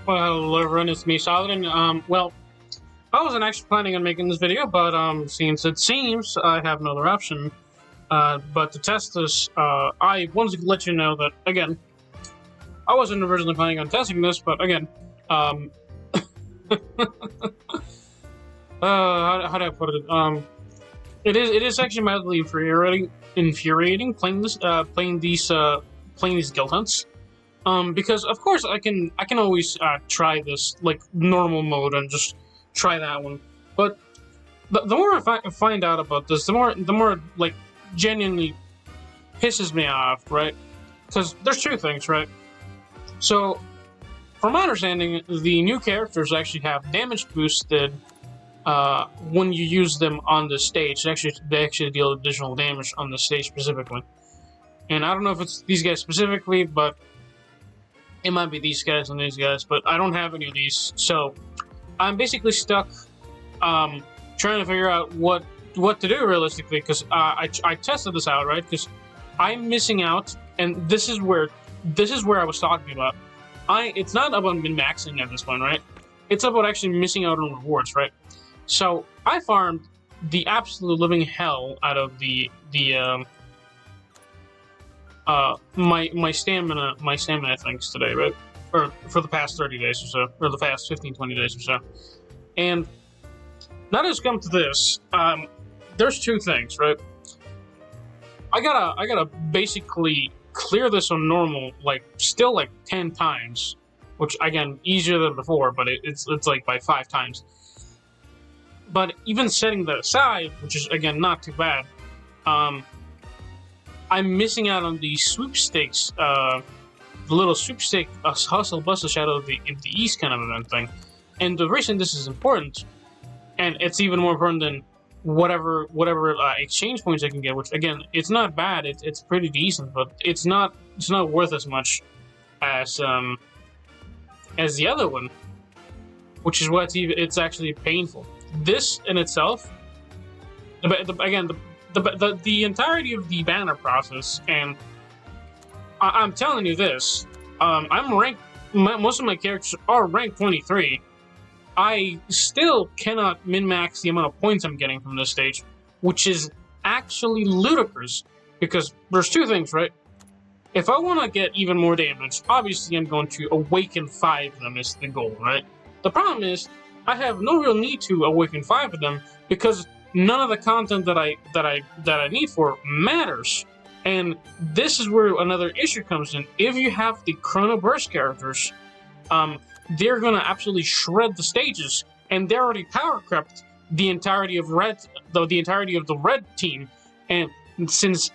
Well, hello everyone, it's me, Saladin. Well, I wasn't actually planning on making this video, but, since it seems I have no other option, but to test this, I wanted to let you know that, again, I wasn't originally planning on testing this, but again, how do I put it? It is actually mildly infuriating playing these guild hunts. Because of course I can always try this like normal mode and just try that one, but the more I find out about this, the more like genuinely pisses me off, right? Because there's two things, right? So, from my understanding, the new characters actually have damage boosted when you use them on the stage. They actually deal additional damage on the stage specifically, and I don't know if it's these guys specifically, but it might be these guys and these guys, but I don't have any of these, so I'm basically stuck trying to figure out what to do realistically, because I tested this out, right? Because I'm missing out, and this is where I was talking about. It's not about min-maxing at this point, right? It's about actually missing out on rewards, right? So I farmed the absolute living hell out of my stamina things today, right? Or for the past 30 days or so, or the past 15-20 days or so. And now it's come to this, there's two things, right? I gotta basically clear this on normal, like, still like 10 times, which, again, easier than before, but it's like by 5 times. But even setting that aside, which is, again, not too bad, I'm missing out on the sweepstakes, the little sweepstake hustle bustle shadow of the East kind of event thing. And the reason this is important, and it's even more important than whatever exchange points I can get, which, again, it's not bad, it's pretty decent, but it's not worth as much as the other one, which is why it's actually painful. This in itself, the entirety of the banner process, and I'm telling you this, I'm ranked. Most of my characters are ranked 23. I still cannot min-max the amount of points I'm getting from this stage, which is actually ludicrous. Because there's two things, right? If I want to get even more damage, obviously I'm going to awaken 5 of them is the goal, right? The problem is I have no real need to awaken 5 of them because none of the content that I need for matters. And this is where another issue comes in. If you have the Chrono Burst characters, they're gonna absolutely shred the stages, and they already power crept the entirety of the red team. And since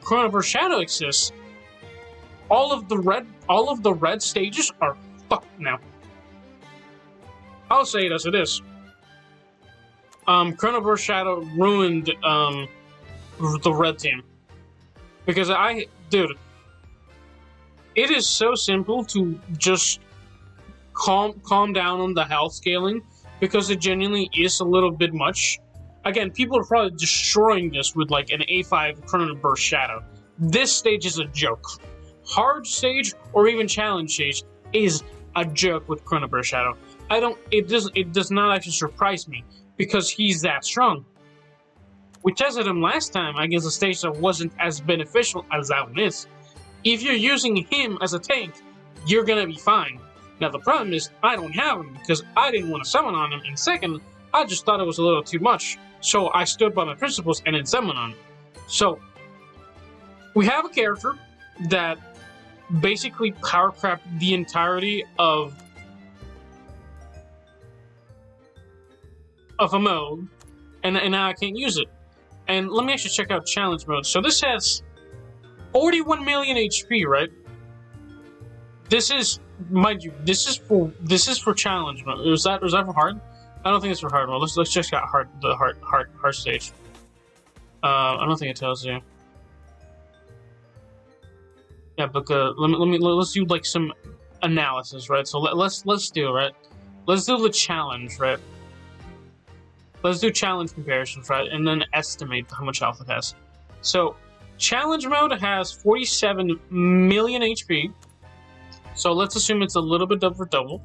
Chrono Burst Shadow exists, all of the red stages are fucked now. I'll say it as it is. Chrono Burst Shadow ruined the red team. Because dude, it is so simple to just calm down on the health scaling, because it genuinely is a little bit much. Again, people are probably destroying this with like an A5 Chrono Burst Shadow. This stage is a joke. Hard stage or even challenge stage is a joke with Chrono Burst Shadow. It does not actually surprise me, because he's that strong. We tested him last time against a stage that wasn't as beneficial as that one is. If you're using him as a tank, you're gonna be fine. Now the problem is, I don't have him because I didn't want to summon on him, and second, I just thought it was a little too much, so I stood by my principles and then summoned on him. So, we have a character that basically power crept the entirety of a mode, and now I can't use it. And let me actually check out challenge mode. So this has 41 million HP, right? This is, mind you, this is for challenge mode. Is that for hard? I don't think it's for hard mode. Let's check out the hard stage. I don't think it tells you. Yeah, but let's do like some analysis, right? So let's do, right? Let's do the challenge, right? Let's do challenge comparisons, right? And then estimate how much health it has. So, challenge mode has 47 million HP. So let's assume it's a little bit over double.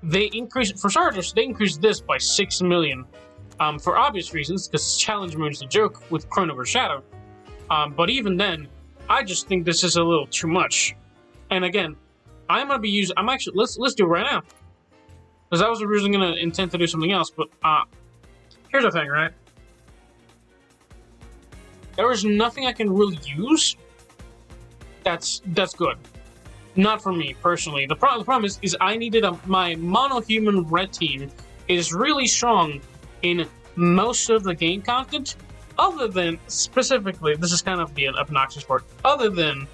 They increased, for starters, they increased this by 6 million. For obvious reasons, because challenge mode is a joke with Chrono vs. Shadow. But even then, I just think this is a little too much. And again, I'm actually, let's do it right now. Because I was originally gonna intend to do something else, but here's the thing, right? There is nothing I can really use that's good. Not for me personally. The problem is I needed my mono-human red team is really strong in most of the game content, other than specifically, this is kind of the obnoxious part, other than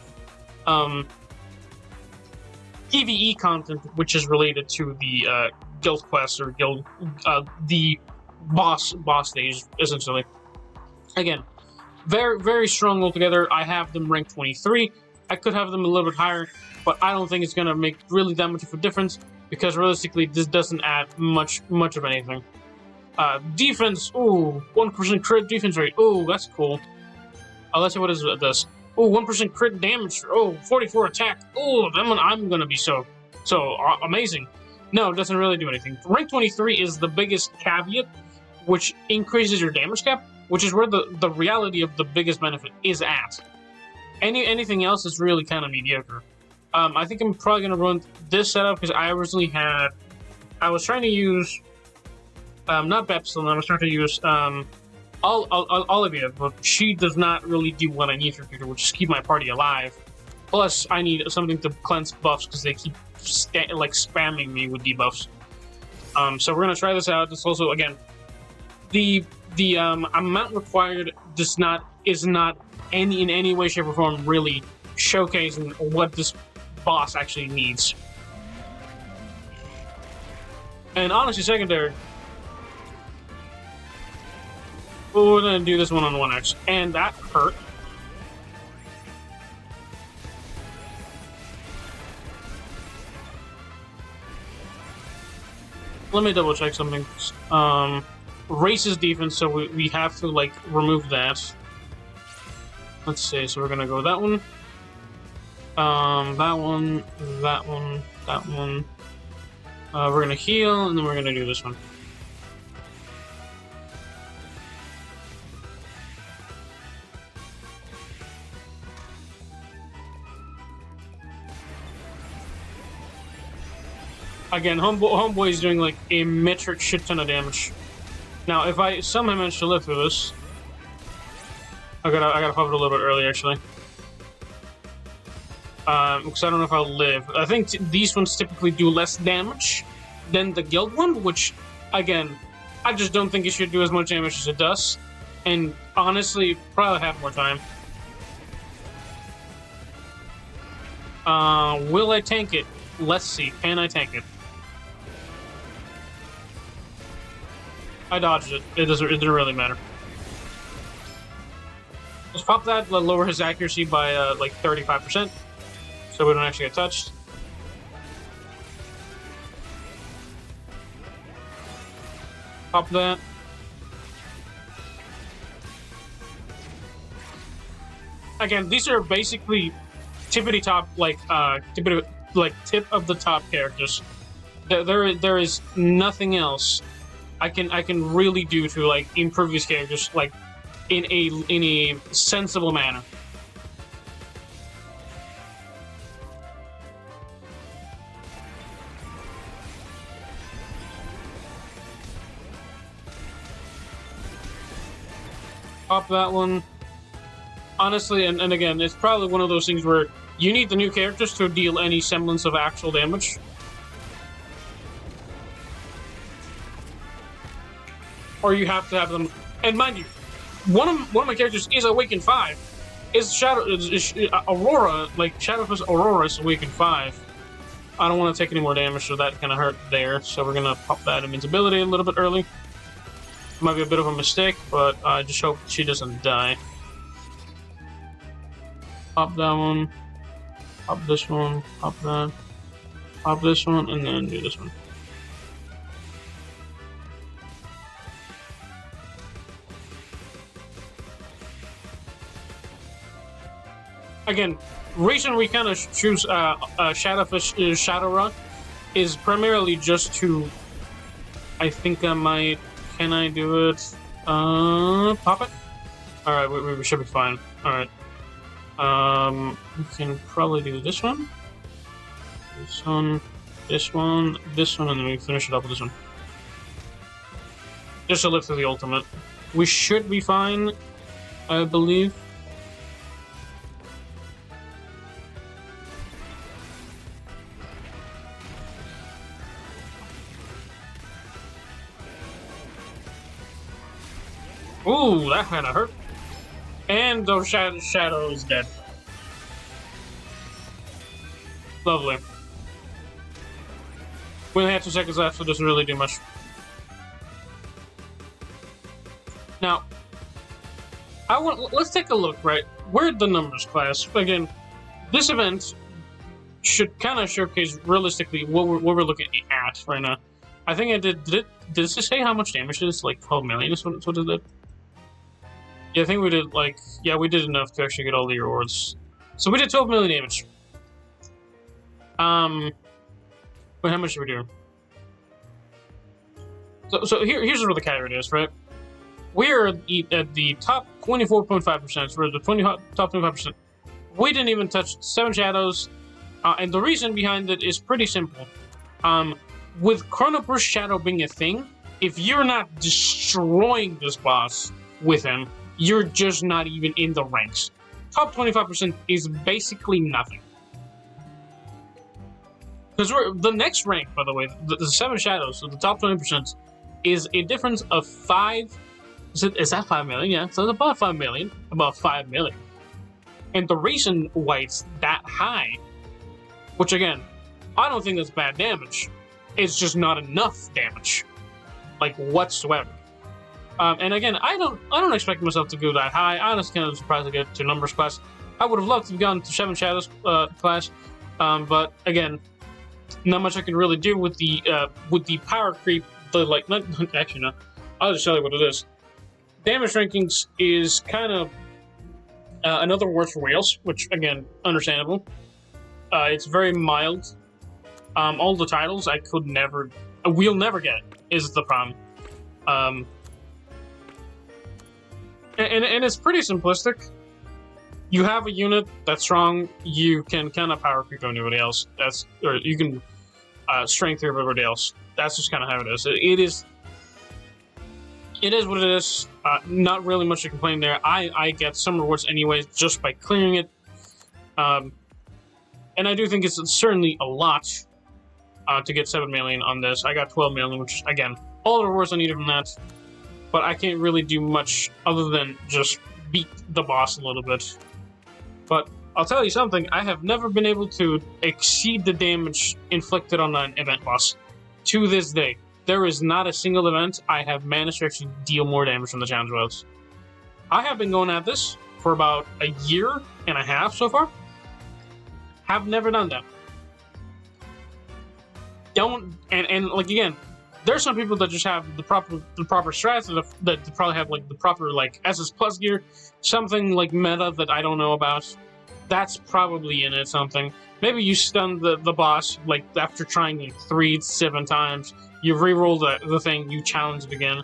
PvE content, which is related to the guild quest or guild the boss stage, essentially. Again, very, very strong altogether. I have them ranked 23. I could have them a little bit higher, but I don't think it's gonna make really that much of a difference, because realistically, this doesn't add much of anything. Defense, ooh, 1% crit defense rate. Ooh, that's cool. Let's see what is this. Ooh, 1% crit damage. Oh, 44 attack. Ooh, I'm gonna be so amazing. No, it doesn't really do anything. Rank 23 is the biggest caveat, which increases your damage cap, which is where the reality of the biggest benefit is at. Anything else is really kind of mediocre. I think I'm probably gonna run this setup because I was trying to use not Bepsil, I was trying to use Olivia, but she does not really do what I need for her, which is keep my party alive. Plus, I need something to cleanse buffs because they keep spamming me with debuffs. So we're gonna try this out. This also, again, the amount required is not in any way, shape, or form really showcasing what this boss actually needs. And honestly, secondary. We're gonna do this one on 1x, and that hurt. Let me double check something. Races defense, so we have to remove that. Let's see. So we're gonna go that one. That one. We're gonna heal, and then we're gonna do this one. Again, homeboy is doing a metric shit ton of damage. Now, if I somehow manage to live through this, I gotta pop it a little bit early actually, because I don't know if I'll live. I think these ones typically do less damage than the guild one, which, again, I just don't think it should do as much damage as it does. And honestly, probably have more time. Will I tank it? Let's see. Can I tank it? I dodged it. It didn't really matter. Let's pop that, lower his accuracy by 35%, so we don't actually get touched. Pop that. Again, these are basically tippity top, tip of the top characters. There is nothing else I can really do to improve these characters in a sensible manner. Pop that one. Honestly, and again, it's probably one of those things where you need the new characters to deal any semblance of actual damage. Or you have to have them, and mind you, one of my characters is Awakened 5. Is Aurora, Shadowfist Aurora is Awakened 5. I don't want to take any more damage, so that kind of hurt there. So we're gonna pop that invincibility a little bit early. Might be a bit of a mistake, but I just hope she doesn't die. Pop that one, pop this one, pop that, pop this one, and then do this one. Again, reason we kind of choose Shadowfish Shadowrun is primarily just to. I think I might. Can I do it? Pop it. All right, we should be fine. All right. We can probably do this one, this one, this one, this one, and then we finish it up with this one. Just to live through the ultimate. We should be fine, I believe. Ooh, that kind of hurt. And those shadow is dead. Lovely. We only have 2 seconds left, so it doesn't really do much. Now, let's take a look, right? We're the numbers class. Again, this event should kind of showcase realistically what we're looking at right now. I think I did it say how much damage it is? Like 12 million is what it did? Yeah, I think we did, like, yeah, we did enough to actually get all the rewards. So we did 12 million damage. But how much did we do? So here's where the category is, right? We're at the top 24.5%. We're at the top 25%. We didn't even touch 7 shadows. And the reason behind it is pretty simple. With Chrono Burst Shadow being a thing, if you're not destroying this boss with him, you're just not even in the ranks. Top 25% is basically nothing. Because the next rank, by the way, the 7 shadows, so the top 20%, is a difference of 5. Is that 5 million? Yeah, so it's about 5 million. About 5 million. And the reason why it's that high, which again, I don't think that's bad damage. It's just not enough damage, like whatsoever. And again, I don't expect myself to go that high. I was kind of surprised to get to numbers class. I would have loved to have gone to 7 shadows class, but again, not much I can really do with the power creep. Actually, no. I'll just tell you what it is. Damage rankings is kind of another word for whales, which again, understandable. It's very mild. All the titles I could never, we'll never get is the problem. And it's pretty simplistic. You have a unit that's strong, you can kind of power creep anybody else. Or you can strength through everybody else. That's just kind of how it is. It is what it is. Not really much to complain there. I get some rewards anyways just by clearing it. And I do think it's certainly a lot to get 7 million on this. I got 12 million, which is, again, all the rewards I needed from that. But I can't really do much other than just beat the boss a little bit. But I'll tell you something, I have never been able to exceed the damage inflicted on an event boss. To this day, there is not a single event I have managed to actually deal more damage from the challenge boss. I have been going at this for about a year and a half so far. Have never done that. And like again, there's some people that just have the proper strats that probably have like the proper like SS plus gear, something like meta that I don't know about. That's probably in it something. Maybe you stun the boss like after trying like 3-7 times. You re-roll the thing, you challenge it again.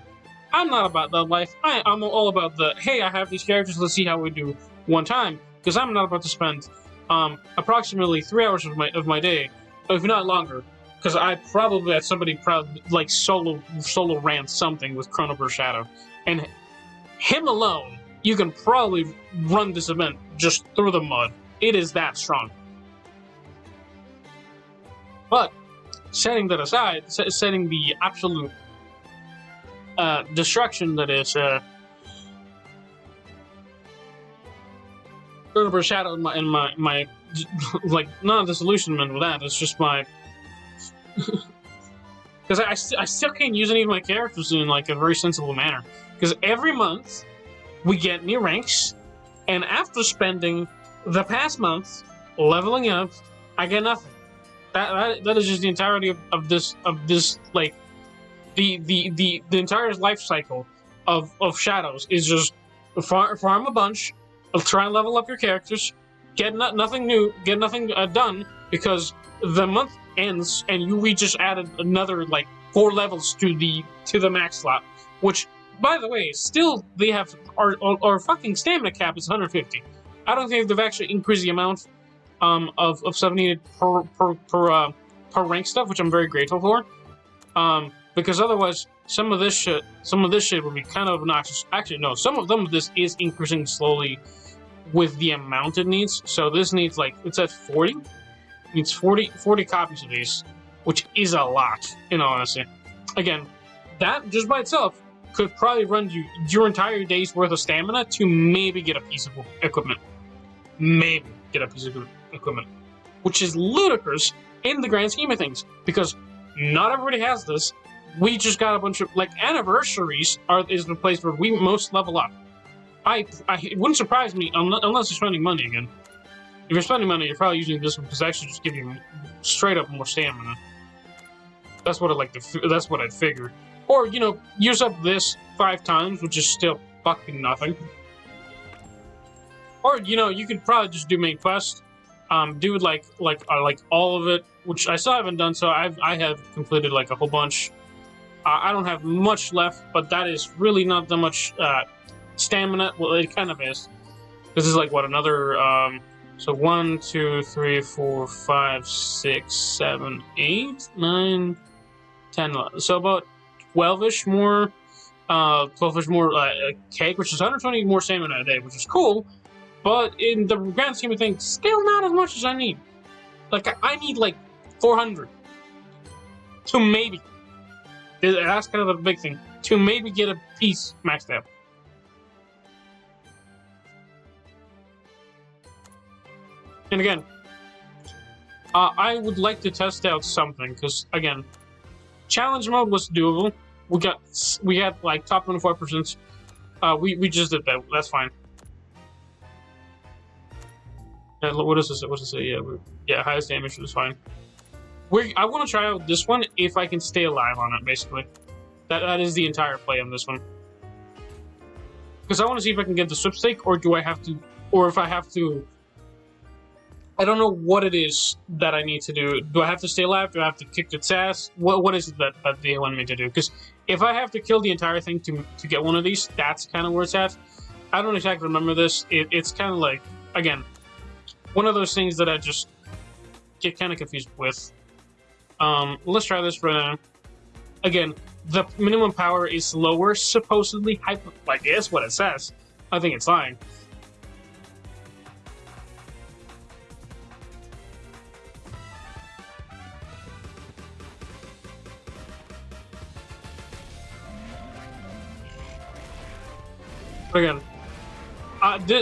I'm not about that life. I'm all about the hey, I have these characters. Let's see how we do one time. Because I'm not about to spend approximately 3 hours of my day, if not longer. Because I probably had somebody like solo ran something with Chrono Burst Shadow, and him alone, you can probably run this event just through the mud. It is that strong. But setting that aside, setting the absolute destruction that is Chrono Burst Shadow in my like not disillusionment with that. It's just my because I still can't use any of my characters in like a very sensible manner. Because every month we get new ranks, and after spending the past month leveling up, I get nothing. That is just the entirety of this like the entire life cycle of Shadows is just farm a bunch, try and level up your characters, get nothing new, get nothing done, because the month ends and we just added another like 4 levels to the max slot, which, by the way, still they have our fucking stamina cap is 150. I don't think they've actually increased the amount of stuff needed per rank stuff, which I'm very grateful for. Because otherwise, some of this shit would be kind of obnoxious. Actually, no, some of this is increasing slowly with the amount it needs. So this needs, like, it's at 40. It needs 40 copies of these, which is a lot, in all honesty. Again, that just by itself could probably run you your entire day's worth of stamina to maybe get a piece of equipment. Maybe get a piece of equipment. Which is ludicrous in the grand scheme of things, because not everybody has this. We just got a bunch of, like, anniversaries is the place where we most level up. It wouldn't surprise me unless you're spending money again. If you're spending money, you're probably using this one because it actually just give you straight up more stamina. That's what I'd figure. Or, you know, use up this 5 times, which is still fucking nothing. Or, you know, you could probably just do main quest. Do like all of it, which I still haven't done. So I have completed like a whole bunch. I don't have much left, but that is really not that much stamina. Well, it kind of is. This is like what, another so 1, 2, 3, 4, 5, 6, 7, 8, 9, 10, 11. So about 12-ish more 12-ish more cake, which is 120 more stamina a day, which is cool. But in the grand scheme of things, still not as much as I need. Like, I need like 400 to maybe. That's kind of a big thing. To maybe get a piece maxed out. And again, I would like to test out something, because again, challenge mode was doable. We had like top 24%. We just did that. That's fine. What does this? What does it say? Yeah, highest damage is fine. I want to try out this one if I can stay alive on it. Basically, that is the entire play on this one. Because I want to see if I can get the sweepstake, or do I have to, or if I have to. I don't know what it is that I need to do. Do I have to stay alive? Do I have to kick its ass? What is it that they want me to do? Because if I have to kill the entire thing to get one of these, that's kind of where it's at. I don't exactly remember this. It's kind of like, again, one of those things that I just get kind of confused with. Let's try this right now. Again, the minimum power is lower, supposedly. Like, that's what it says. I think it's lying. But again,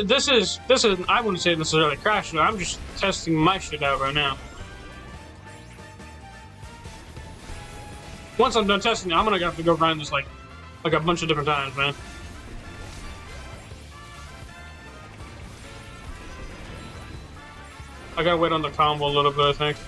this is I wouldn't say necessarily crashing. I'm just testing my shit out right now. Once I'm done testing, I'm gonna have to go grind this like a bunch of different times, man. I gotta wait on the combo a little bit, I think.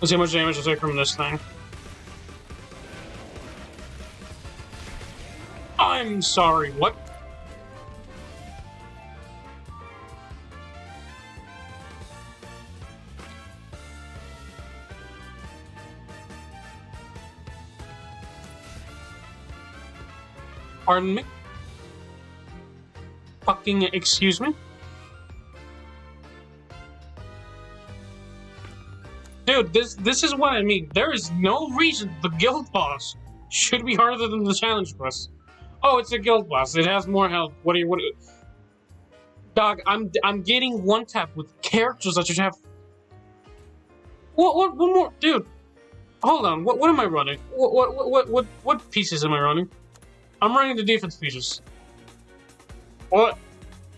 Let's see how much damage I take from this thing. I'm sorry, what? Pardon me? Fucking excuse me? Dude, this is what I mean. There is no reason the guild boss should be harder than the challenge boss. Oh, it's a guild boss. It has more health. What? Dog, I'm getting one tap with characters that should have. What more, dude? Hold on. What am I running? What pieces am I running? I'm running the defense pieces. What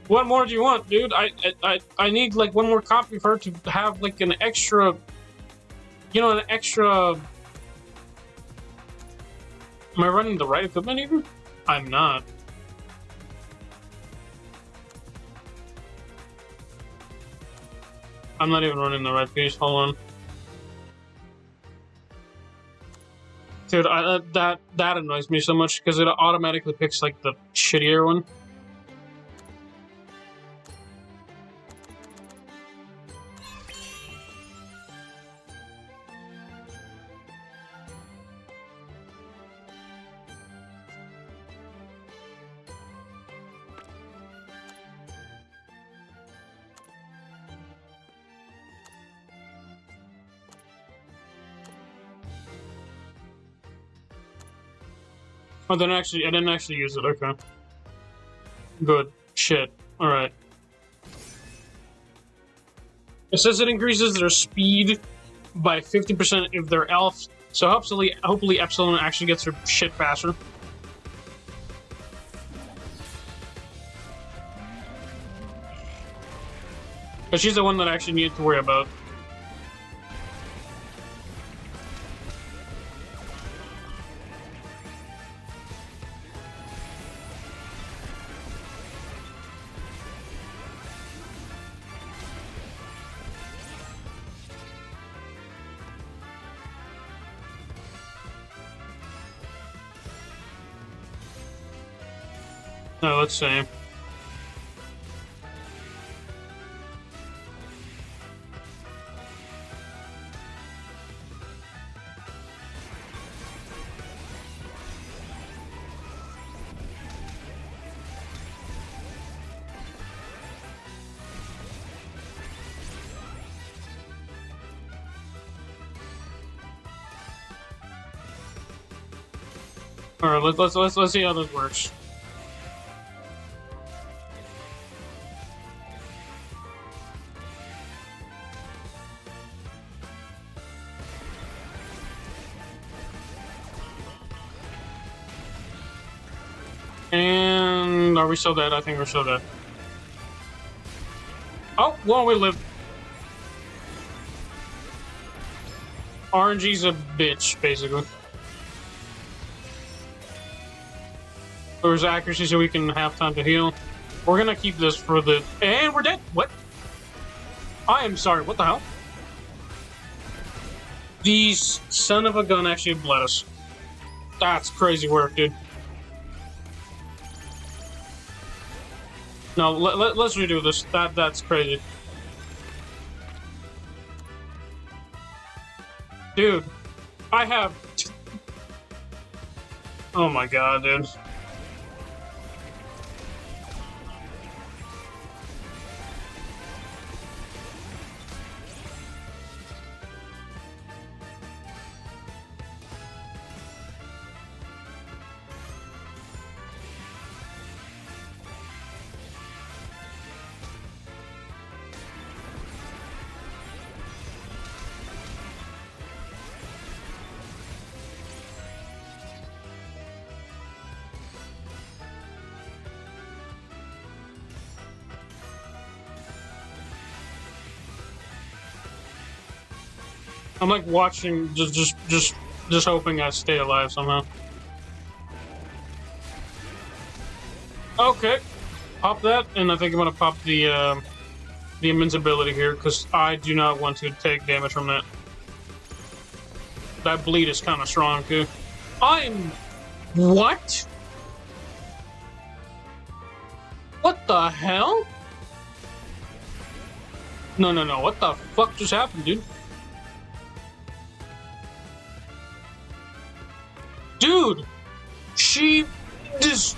more do you want, dude? I need like one more copy for her to have like an extra. You know, an extra Am I running the right equipment even? I'm not. I'm not even running the right piece. Hold on. Dude, that annoys me so much because it automatically picks like the shittier one. Oh, I didn't actually use it. Okay. Good. Shit. Alright. It says it increases their speed by 50% if they're elf, so hopefully Epsilon actually gets her shit faster. But she's the one that I actually need to worry about. No, let's see. All right, let's see how this works. And are we still dead? I think we're still dead. Oh, well, we live. RNG's a bitch, basically. There's accuracy so we can have time to heal. We're gonna keep this for the... And we're dead! What? I am sorry, what the hell? These son of a gun actually bled us. That's crazy work, dude. No, let's redo this. That's crazy. Dude, I have... Oh my god, dude. I'm like watching, just hoping I stay alive somehow. Okay, pop that, and I think I'm gonna pop the invincibility here because I do not want to take damage from that. That bleed is kind of strong too. What? What the hell? No. What the fuck just happened, dude? Dude, she just...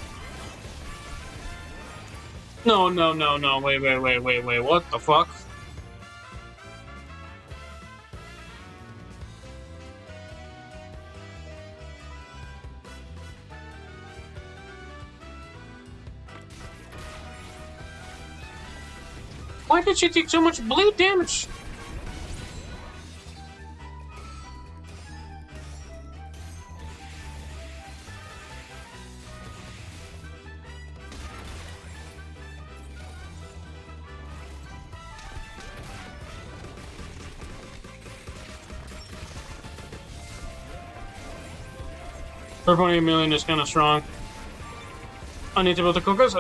No, wait, what the fuck? Why did she take so much bleed damage? 4.8 million is kind of strong. I need to build the cookies.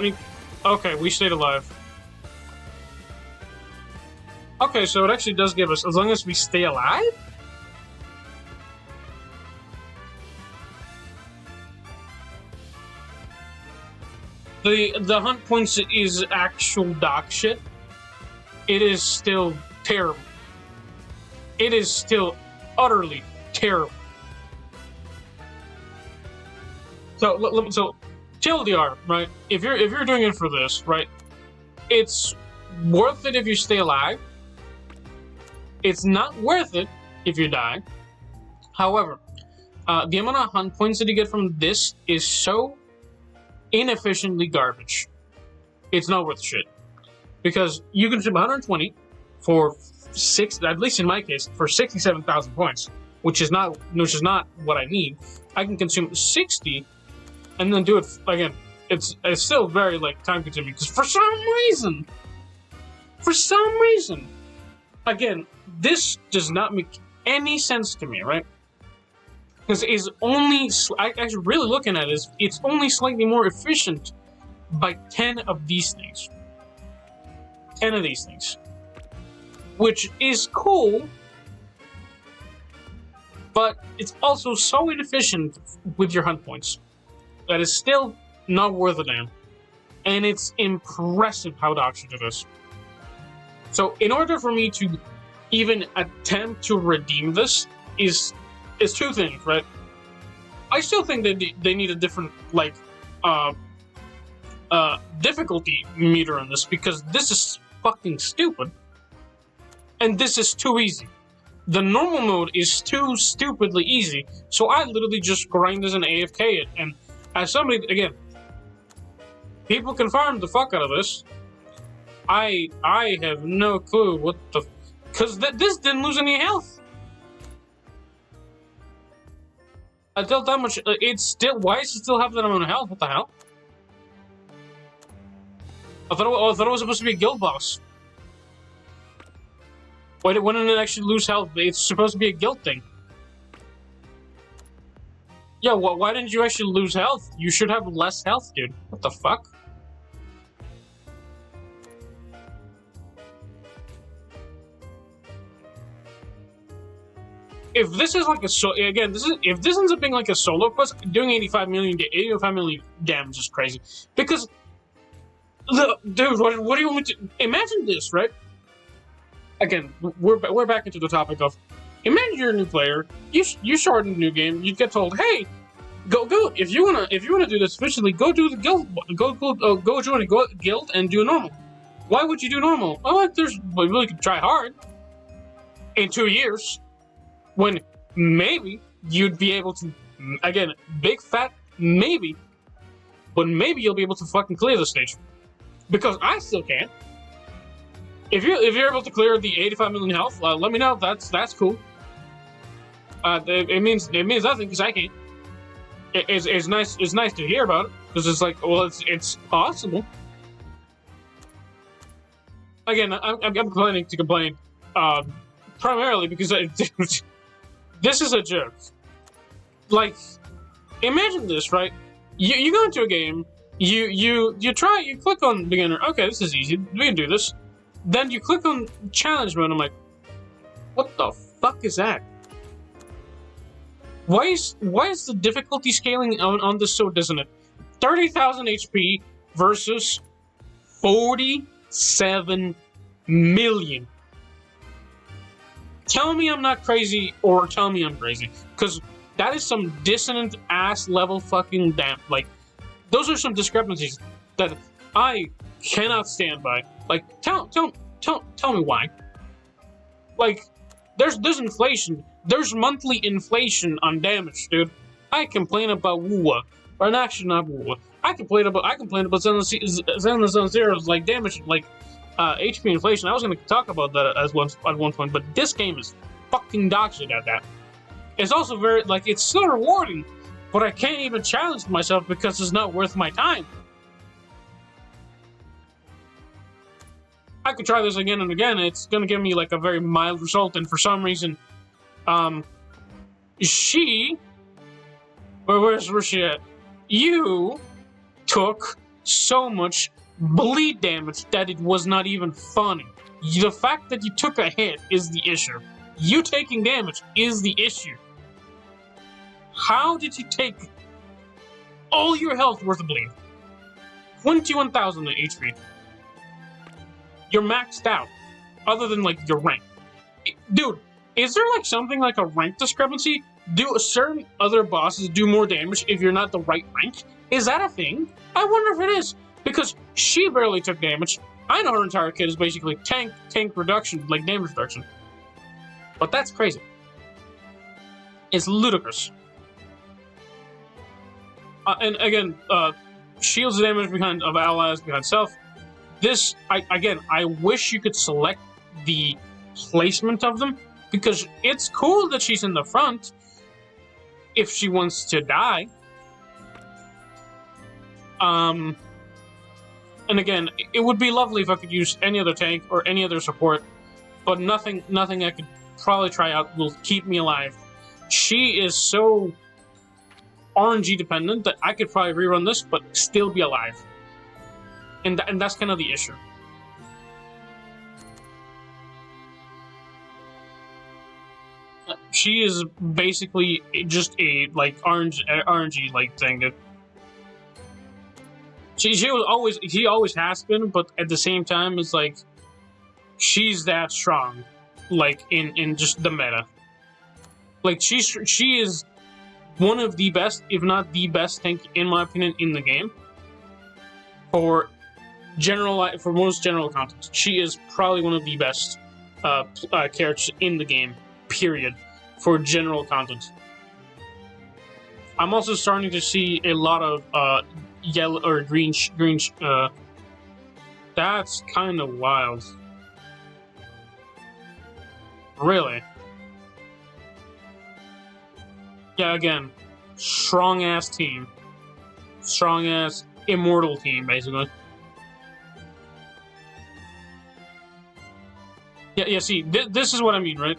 Okay, we stayed alive. Okay, so it actually does give us, as long as we stay alive? The hunt points is actual dog shit. It is still terrible. It is still utterly terrible. So TLDR, right? If you're doing it for this, right? It's worth it if you stay alive. It's not worth it if you die. However, the amount of hunt points that you get from this is so inefficiently garbage. It's not worth shit. Because you can consume 120 for at least in my case, for 67,000 points, which is not what I need. I can consume 60 and then do it again. It's still very like time consuming because for some reason, again, this does not make any sense to me, right? Because it's only, actually really looking at it, it's only slightly more efficient by 10 of these things. 10 of these things. Which is cool, but it's also so inefficient with your hunt points that it's still not worth a damn. And it's impressive how Gacha did this. So in order for me to even attempt to redeem this is two things, right? I still think that they need a different like difficulty meter on this because this is fucking stupid. And this is too easy. The normal mode is too stupidly easy, so I literally just grind as an AFK it. And as somebody, again, people can farm the fuck out of this. I have no clue what the... Because this didn't lose any health. I dealt that much... It's still... Why does it still have that amount of health? What the hell? I thought it was supposed to be a guild boss. Why didn't it actually lose health? It's supposed to be a guild thing. Yeah, why didn't you actually lose health? You should have less health, dude. What the fuck? If this is like a if this ends up being like a solo quest, doing 85 million damage is crazy. Because, dude, what do you want me to imagine this, right? Again, we're back into the topic of imagine you're a new player, you start a new game, you get told, hey, go if you wanna do this efficiently, go do the guild, go join a guild and do normal. Why would you do normal? Oh, we really could try hard in 2 years when maybe you'd be able to, again, big fat maybe, but maybe you'll be able to fucking clear the stage because I still can't. If you're able to clear the 85 million health, let me know. That's cool. It means nothing because I can't. It's nice to hear about it because it's like, well, it's possible. Again, I'm planning to complain primarily because this is a joke. Like, imagine this, right? You go into a game, you click on beginner. Okay, this is easy. We can do this. Then you click on challenge mode, I'm like, what the fuck is that? Why is the difficulty scaling on this so dissonant? 30,000 HP versus 47 million. Tell me I'm not crazy or tell me I'm crazy. Because that is some dissonant ass level fucking damn. Like, those are some discrepancies that I cannot stand by. Like, tell me why. Like, there's inflation. There's monthly inflation on damage, dude. I complain about WUA. Or actually not WUA. I complain about Zenless Zero's like damage, like HP inflation. I was gonna talk about that at one point, but this game is fucking dog shit at that. It's also very like it's still rewarding, but I can't even challenge myself because it's not worth my time. I could try this again and again. It's gonna give me like a very mild result, and for some reason, she Where's she at? You took so much bleed damage that it was not even funny. The fact that you took a hit is the issue. You taking damage is the issue. How did you take all your health worth of bleed? 21,000 HP. You're maxed out, other than like your rank. Dude, is there like something like a rank discrepancy? Do certain other bosses do more damage if you're not the right rank? Is that a thing? I wonder if it is. Because she barely took damage. I know her entire kit is basically tank reduction, like damage reduction. But that's crazy. It's ludicrous. And again, shields damage of allies behind self. This, I wish you could select the placement of them, because it's cool that she's in the front if she wants to die. And again, it would be lovely if I could use any other tank or any other support, but nothing I could probably try out will keep me alive. She is so RNG dependent that I could probably rerun this, but still be alive. And that's kind of the issue. She is basically just a like RNG like thing. That she always has been, but at the same time, it's like she's that strong, like in just the meta. Like she is one of the best, if not the best tank, in my opinion, in the game. For most general content, she is probably one of the best characters in the game. Period. For general content. I'm also starting to see a lot of yellow or green. That's kind of wild. Really? Yeah, again, strong ass team. Strong ass immortal team, basically. Yeah, see, this is what I mean, right?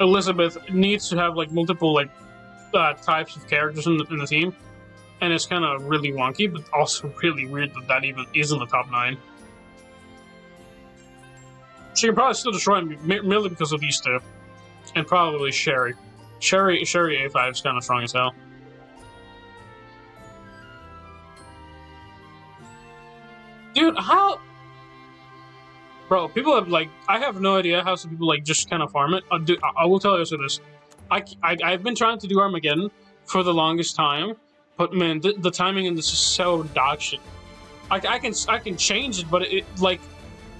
Elizabeth needs to have like multiple like types of characters in the team, and it's kind of really wonky, but also really weird that even is in the top 9. She can probably still destroy me merely because of these two, and probably Sherry. Sherry A5 is kind of strong as hell. Dude, how? Bro, people have like, I have no idea how some people like just kind of farm it. I will tell you also this. I've been trying to do Armageddon for the longest time, but man, the timing in this is so dog shit. I can change it, but it like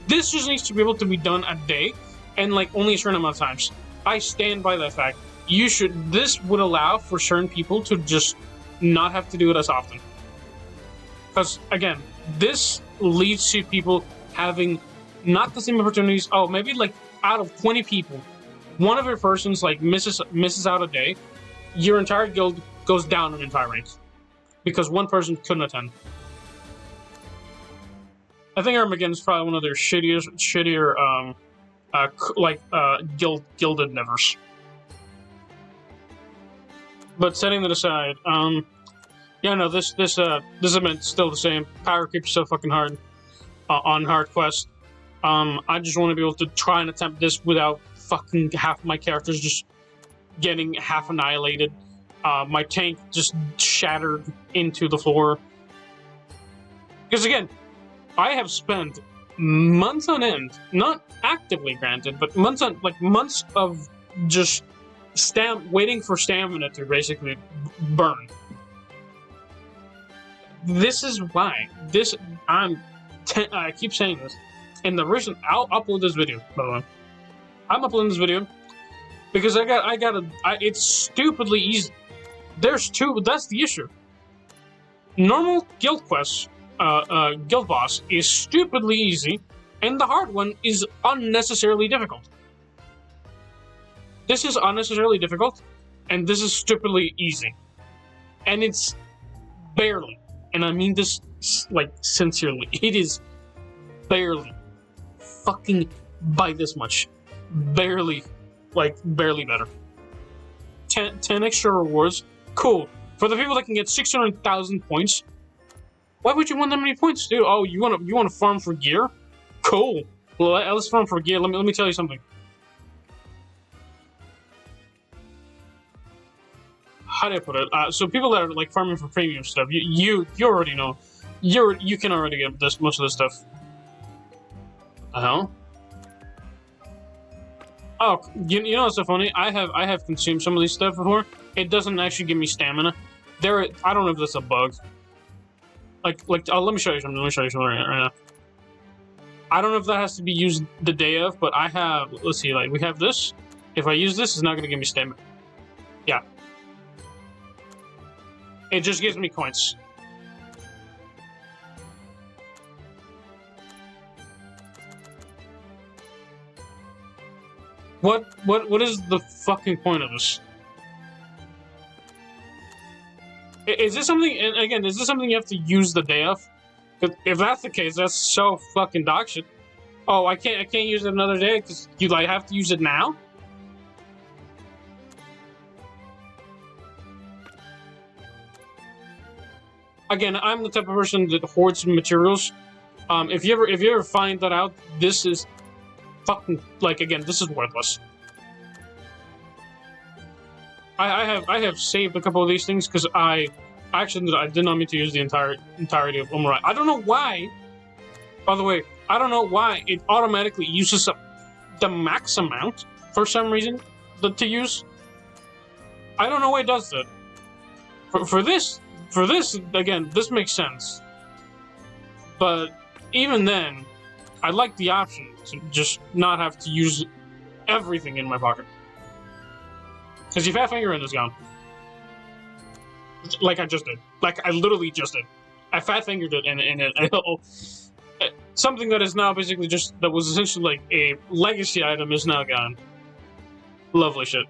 this just needs to be able to be done a day, and like only a certain amount of times. I stand by that fact. This would allow for certain people to just not have to do it as often. Because again, this leads to people having not the same opportunities. Oh, maybe like out of 20 people, one of your persons like misses out a day, your entire guild goes down an entire rank because one person couldn't attend. I think Armageddon is probably one of their shittier gilded nevers. But setting that aside, yeah, no, this event's still the same. Power creep is so fucking hard on hard quest. I just want to be able to try and attempt this without fucking half my characters just getting half annihilated. My tank just shattered into the floor. Because again, I have spent months on end, not actively granted, but months of just waiting for stamina to basically burn. This is why. I keep saying this. And the reason I'll upload this video, by the way, I'm uploading this video because it's stupidly easy. There's two, that's the issue. Normal guild quests, guild boss is stupidly easy, and the hard one is unnecessarily difficult. This is unnecessarily difficult, and this is stupidly easy. And it's barely, and I mean this like sincerely, it is barely fucking by this much. Barely better. 10 extra rewards. Cool. For the people that can get 600,000 points, why would you want that many points, dude? Oh, you want to farm for gear? Cool. Well, let's farm for gear. Let me tell you something. How do I put it? So people that are like farming for premium stuff, you already know, you can already get most of this stuff. The hell? Oh, you know what's so funny? I have consumed some of these stuff before. It doesn't actually give me stamina. I don't know if that's a bug. Like let me show you something. Let me show you something right now. I don't know if that has to be used the day of, but I have. Let's see. Like we have this. If I use this, it's not gonna give me stamina. Yeah. It just gives me coins. What is the fucking point of this? Is this something? And again, is this something you have to use the day of? Because if that's the case, that's so fucking dog shit. Oh, I can't use it another day because you like have to use it now. Again, I'm the type of person that hoards materials. If you ever find that out, this is fucking like again, this is worthless. I have saved a couple of these things because I did not mean to use the entirety of Umarai. I don't know why. By the way, I don't know why it automatically uses up the max amount for some reason to use. I don't know why it does that. For this again, this makes sense. But even then, I like the option to just not have to use everything in my pocket. Because your fat finger in is gone. Like I just did. Like I literally just did. I fat fingered it and something that is now basically that was essentially like a legacy item is now gone. Lovely shit.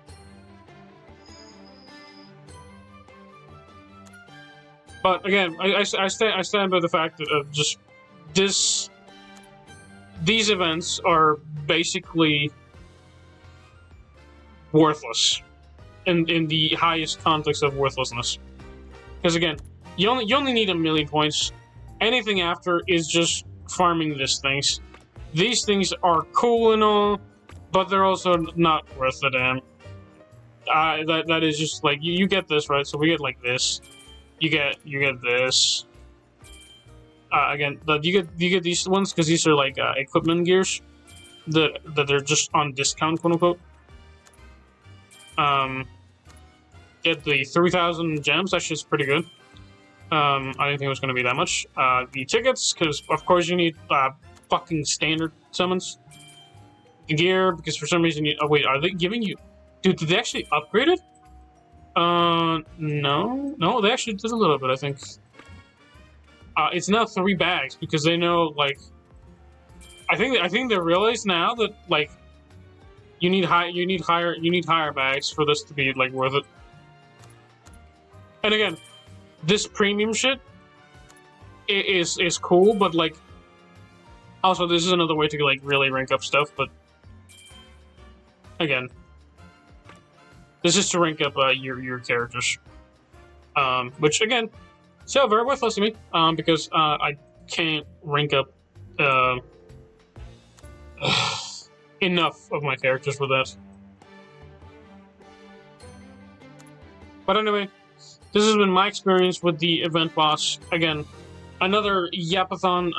But again, I stand by the fact that just these events are basically worthless in the highest context of worthlessness. Because again, you only need 1,000,000 points. Anything after is just farming these things. These things are cool and all, but they're also not worth a damn. That is just like you get this, right? So we get like this. You get this. Again, you get these ones because these are like equipment gears that they're just on discount, quote unquote. Get the 3,000 gems. That shit's pretty good. I didn't think it was going to be that much. The tickets, because of course you need fucking standard summons. The gear, because for some reason you. Oh wait, are they giving you? Dude, did they actually upgrade it? No, they actually did a little bit, I think. It's now 3 bags because they know, like, I think they realize now that like you need higher bags for this to be like worth it. And again, this premium shit is cool, but like also this is another way to like really rank up stuff. But again, this is to rank up your characters, which again, still very worthless to me, because I can't rank up enough of my characters for that. But anyway, this has been my experience with the event boss. Again, another yapathon,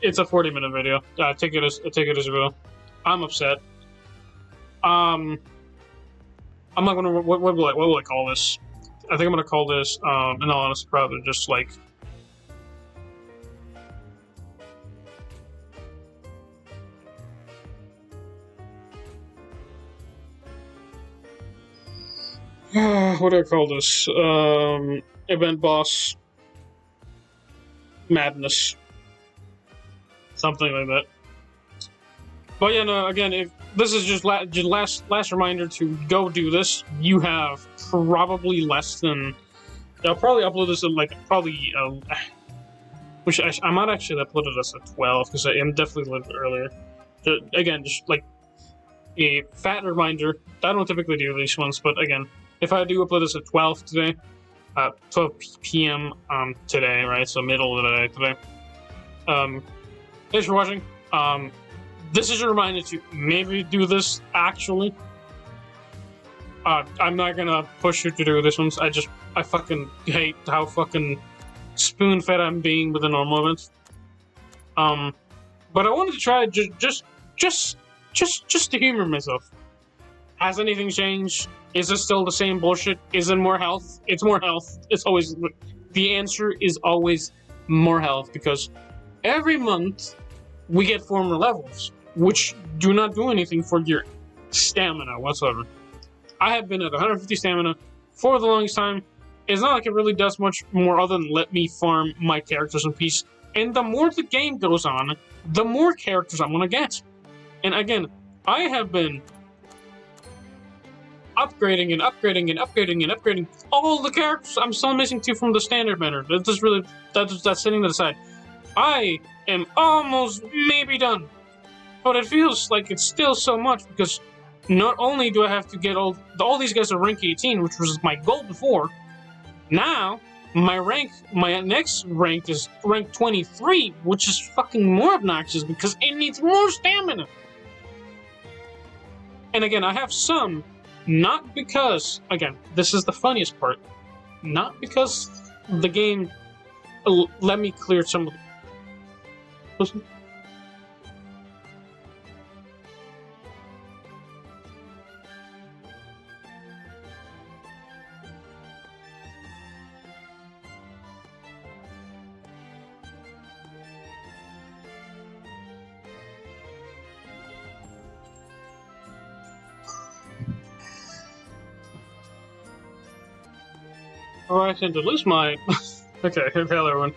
it's a 40-minute video. Take it as a will. I'm upset. I'm not gonna. What will I call this? I think I'm gonna call this. In all honesty, probably just like. What do I call this? Event boss madness. Something like that. But yeah, no. Again, if this is just last reminder to go do this, you have probably less than. I'll probably upload this at like probably. Which I might actually upload this at 12 because I am definitely a little bit earlier. Again, just like a fat reminder. I don't typically do these ones, but again, if I do upload this at 12 today, 12 p.m. Today, right? So middle of the day today. Thanks for watching. This is a reminder to maybe do this actually. I'm not gonna push you to do this one. I fucking hate how fucking spoon-fed I'm being with the normal events. But I wanted to try just to humor myself. Has anything changed? Is it still the same bullshit? Is it more health? It's more health. It's always the answer is always more health, because every month we get 4 more levels, which do not do anything for your stamina whatsoever. I have been at 150 stamina for the longest time. It's not like it really does much more other than let me farm my characters in peace. And the more the game goes on, the more characters I'm gonna get. And again, I have been upgrading and upgrading and upgrading and upgrading all the characters. I'm still missing 2 from the standard banner. That's sitting to the side. I am almost maybe done, but it feels like it's still so much, because not only do I have to get all these guys are rank 18, which was my goal before. Now my next rank is rank 23, which is fucking more obnoxious because it needs more stamina. And again, I have some, not because, again, this is the funniest part, not because the game let me clear some of the... Listen. Oh, I tend to lose my... Okay, hello everyone.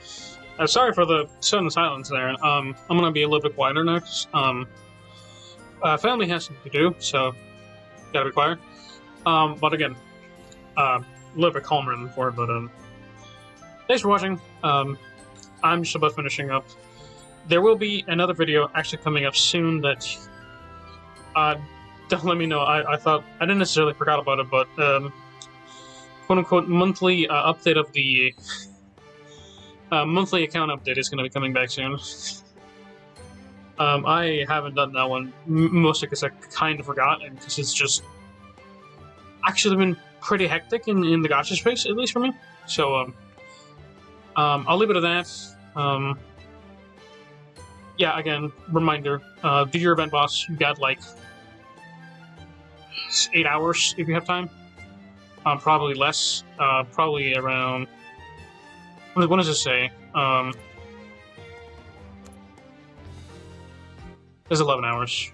Sorry for the sudden silence there. I'm gonna be a little bit quieter next. Family has something to do, so gotta be quiet. But again, a little bit calmer than before. But thanks for watching. I'm just about finishing up. There will be another video actually coming up soon that don't let me know. I thought I didn't necessarily forgot about it, but quote-unquote monthly update of the monthly account update is going to be coming back soon. I haven't done that one, mostly because I kind of forgot, and because it's just actually been pretty hectic in the gacha space, at least for me. So I'll leave it at that. Yeah, again, reminder, do your event boss. You got like 8 hours if you have time. Probably less. Probably around... What does it say? There's 11 hours.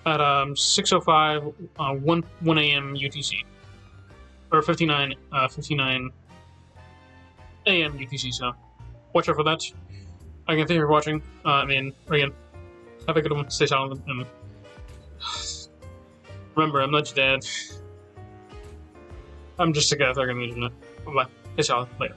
At 6:05, 1 a.m. UTC. Or 59 a.m. UTC, so watch out for that. Again, thank you for watching. Again, have a good one. Stay silent. And remember, I'm not your dad. I'm just a guy talking on the internet. Bye-bye. Stay silent. Later.